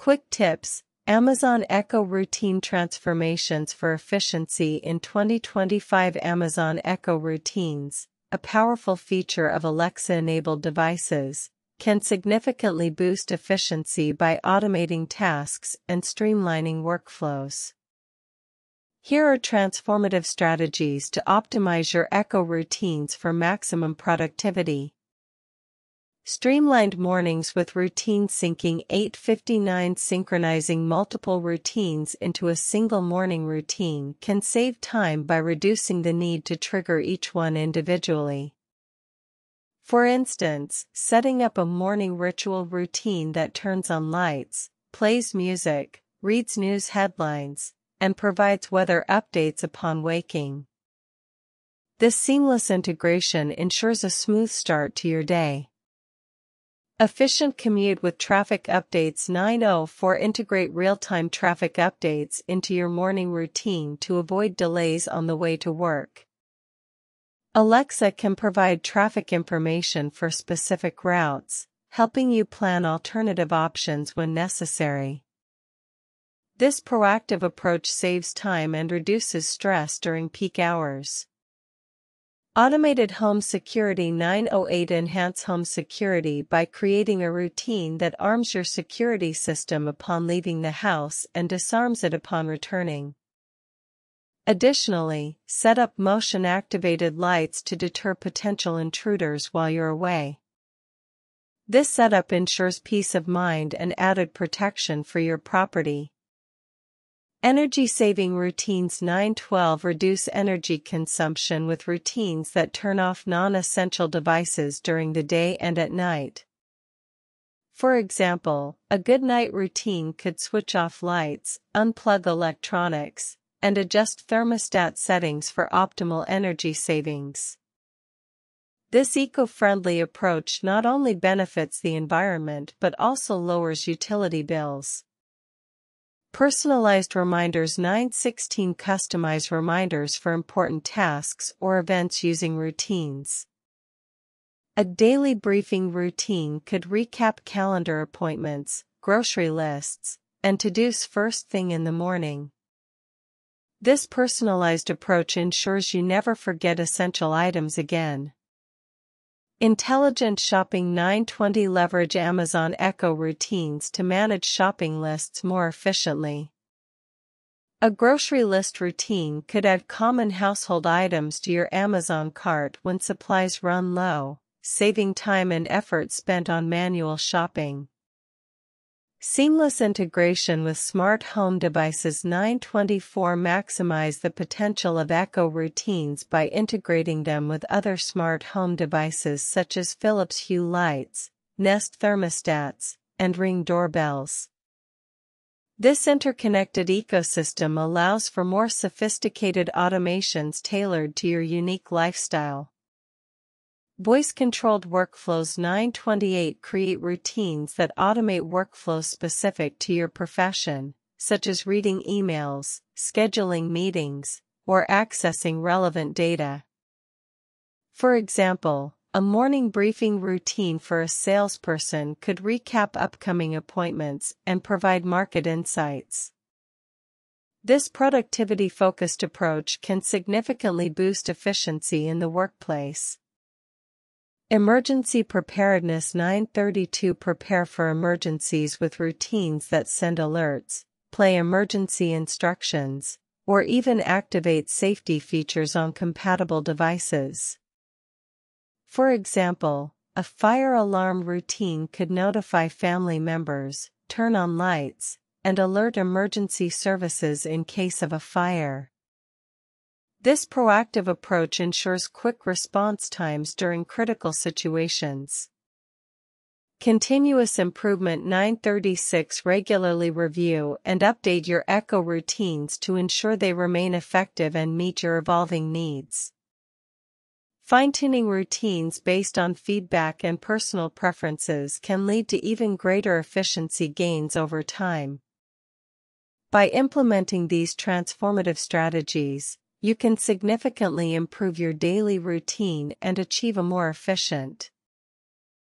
Quick tips: Amazon Echo Routine Transformations for Efficiency in 2025. Amazon Echo Routines, a powerful feature of Alexa-enabled devices, can significantly boost efficiency by automating tasks and streamlining workflows. Here are transformative strategies to optimize your Echo routines for maximum productivity. Streamlined mornings with routine syncing. 859 Synchronizing multiple routines into a single morning routine can save time by reducing the need to trigger each one individually. For instance, setting up a morning ritual routine that turns on lights, plays music, reads news headlines, and provides weather updates upon waking. This seamless integration ensures a smooth start to your day. Efficient commute with traffic updates. 904 Integrate real-time traffic updates into your morning routine to avoid delays on the way to work. Alexa can provide traffic information for specific routes, helping you plan alternative options when necessary. This proactive approach saves time and reduces stress during peak hours. Automated home security. 908 Enhance home security by creating a routine that arms your security system upon leaving the house and disarms it upon returning. Additionally, set up motion-activated lights to deter potential intruders while you're away. This setup ensures peace of mind and added protection for your property. Energy-saving routines. 912 Reduce energy consumption with routines that turn off non-essential devices during the day and at night. For example, a good night routine could switch off lights, unplug electronics, and adjust thermostat settings for optimal energy savings. This eco-friendly approach not only benefits the environment but also lowers utility bills. Personalized reminders. 916 Customize reminders for important tasks or events using routines. A daily briefing routine could recap calendar appointments, grocery lists, and to-dos first thing in the morning. This personalized approach ensures you never forget essential items again. Intelligent shopping. 920 Leverage Amazon Echo routines to manage shopping lists more efficiently. A grocery list routine could add common household items to your Amazon cart when supplies run low, saving time and effort spent on manual shopping. Seamless integration with smart home devices. 924 Maximize the potential of Echo routines by integrating them with other smart home devices such as Philips Hue lights, Nest thermostats, and Ring doorbells. This interconnected ecosystem allows for more sophisticated automations tailored to your unique lifestyle. Voice-controlled workflows. 928 Create routines that automate workflows specific to your profession, such as reading emails, scheduling meetings, or accessing relevant data. For example, a morning briefing routine for a salesperson could recap upcoming appointments and provide market insights. This productivity-focused approach can significantly boost efficiency in the workplace. Emergency preparedness. 932 Prepare for emergencies with routines that send alerts, play emergency instructions, or even activate safety features on compatible devices. For example, a fire alarm routine could notify family members, turn on lights, and alert emergency services in case of a fire. This proactive approach ensures quick response times during critical situations. Continuous improvement. 936 Regularly review and update your Echo routines to ensure they remain effective and meet your evolving needs. Fine-tuning routines based on feedback and personal preferences can lead to even greater efficiency gains over time. By implementing these transformative strategies, you can significantly improve your daily routine and achieve a more efficient,